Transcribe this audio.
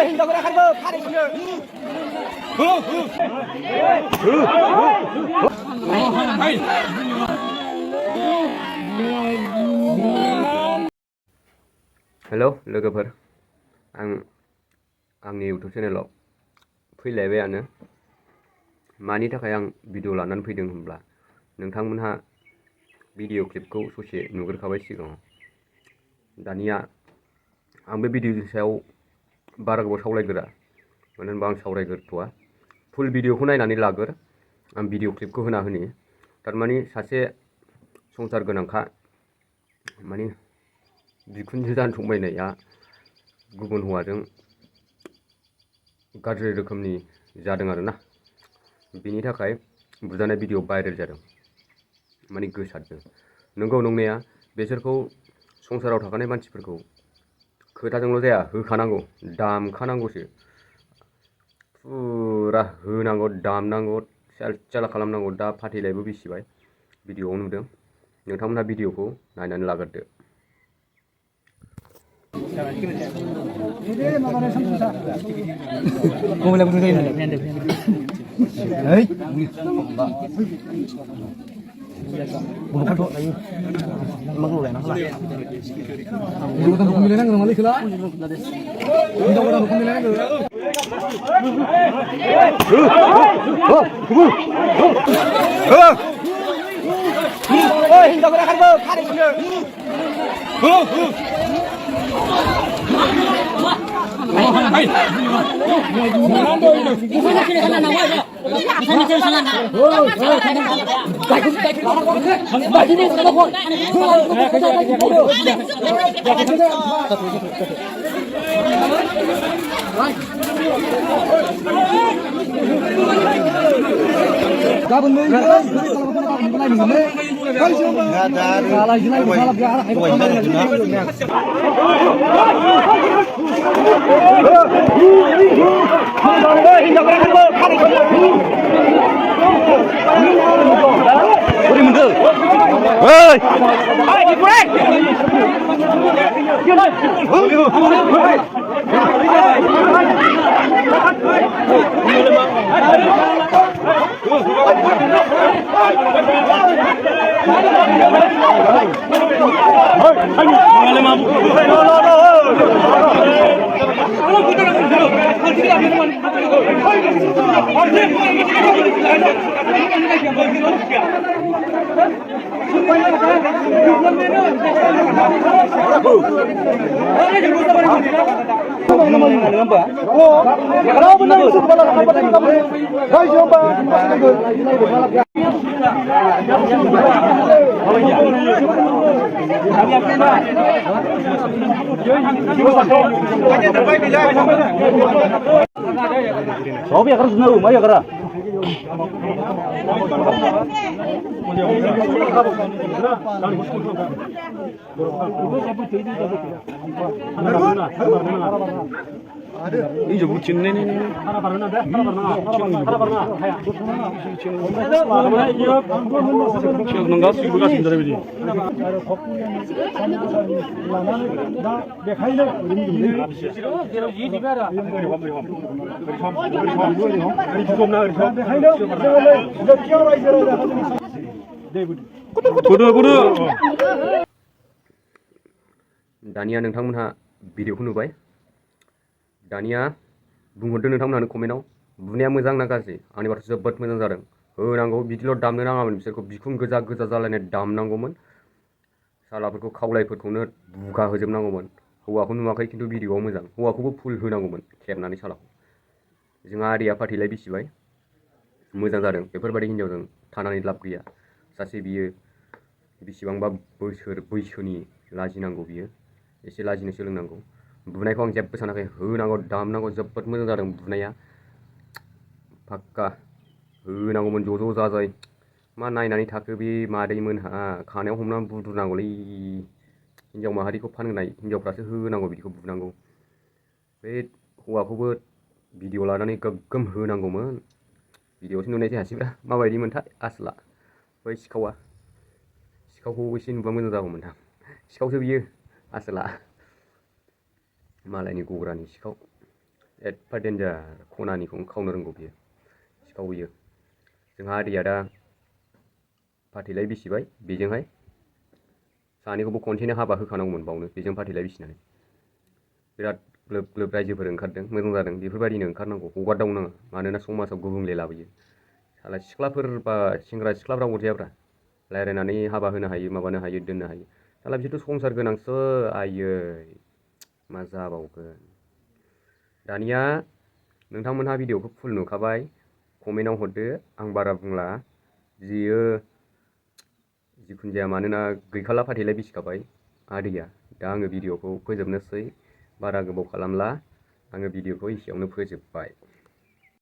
हिनजावफोरा खारबो फारिखौनो हेलौ लोगोफोर आंनि इउटुब चेनेलाव फैलायबायानो मानि थाखाय आं भिडिअ लानानै फैदों होनब्ला नोंथांमोनहा भिडिअ क्लिपखौ ससे नुग्रोखाबाय सिगाङाव दानिया आं बे भिडिअनि सायाव बारा गोबाव सावरायगोरा मानो होनबा आं सावरायगोरथ'आ फुल भिडिअखौ नायनानै लागोर आं भिडिअ क्लिपखौ होना होनि थारमानि सासे संसार गोनांखा माने बिखुनजो जानो संबायनाया गुबुन हौवाजों गाज्रि रोखोमनि जादों आरोना बिनि थाखाय बुजानाय भिडिअ भाइरेल जादों माने गोसारदों नंगौ नंनाया बिसोरखौ संसाराव थाखानाय मानसिफोरखौ खोथाजोंल' जाया होखानांगौ दामखानांगौसो फुरा होनांगौ दामनांगौ चाला खालामनांगौ दा फाथैलायबो बिसिबाय भिडिअआव नुदों नोंथांमोनहा भिडिअखौ नायनानै लाग्रोदो हिनजावफोरा खारबो फारिखौनो 이제 붙이네. 하나 바르나 돼? 하나 바르나. 하나 바르나. 하야. 지금 수고가 있습니다, 여러분. दानिया नोंथांमोनहा भिडिअखौ नुबाय दानिया बुंहरदो नोंथांमोनहानो कमेन्टआव बुनाया मोजां ना गाज्रि आंनिबाथ' जोबोद मोजां जादों होनांगौ बिदिल' दामनो नाङामोन बिसोरखौ बिखुं गोजा गोजा जालायनाय दामनांगौमोन सालाफोरखौ खावलायफोरखौनो बुगा होजोबनांगौमोन हौवाखौ नुवाखै खिन्थु भिडिअआव मोजां हौवाखौबो फुल होनांगौमोन खेबनानै सालाखौ जोंहा आरिया फाथैलाय बिसिबाय मोजां जादों बेफोरबायदि हिन्जावजों थानानै लाब गैया सासे बियो बिसिबांबा बोसोर बैसोनि लाजिनांगौ बियो एसे लाजिनो सोलोंनांगौ बुनायखौ आं जेबो सानाखै होनांगौ दामनांगौ जोबोद मोजां जादों बुनाया फाक्का होनांगौमोन ज' जाजाय मा नायनानै थाखो बे मादैमोनहा खानायाव हमनानै बुद्रुनांगौलै हिन्जाव माहारिखौ फानहोनाय हिन्जावफ्रासो होनांगौ बिदिखौ बुनांगौ बे हौवाखौबो भिडिअ लानानै गोग्गोम होनांगौमोन भिडिअआवसो नुनाय जायासैब्रा माबायदि मोनथाय आसला बै सिखावखौ एसे नुबा मोजां जागौमोन दां सिखावसो बियो आसला मालायनि गग्रानि सिखाव एफा डेन्जार खनानिखौ खावनो रोंगौ बियो सिखाव बियो जोंहा आदैया दा फाथैलाय बिसिबाय बेजोंहाय सानैखौबो खनसेनो हाबा होखानांगौमोन बावनो बेजों फाथैलाय बिसिनानै बिराद ग्लोब ग्लोब रायजोफोर ओंखारदों मोजां जादों बेफोरबायदिनो ओंखारनांगौ हगारदावनो नाङा मानोना समाजाव गुबुंले लाबोयो साला सिख्लाफोर बा सेंग्रा सिख्लाफ्रा अरजायाब्रा रायज्लायनानै हाबा होनो हायो माबानो हायो दोननो हायो साला बिसोरथ' संसार गोनांसो आयै मा जाबावगोन दानिया नोंथांमोनहा भिडिअखौ फुल नुखाबाय कमेन्टआव हरदो आं बारा बुंला जियो जिखुनु जाया मानोना गैखाला फाथैलाय बिसिखाबाय आदैया दा आङो भिडिअखौ फोजोबनोसै बारा गोबाव खालामला आङो भिडिअखौ एसेयावनो फोजोबबाय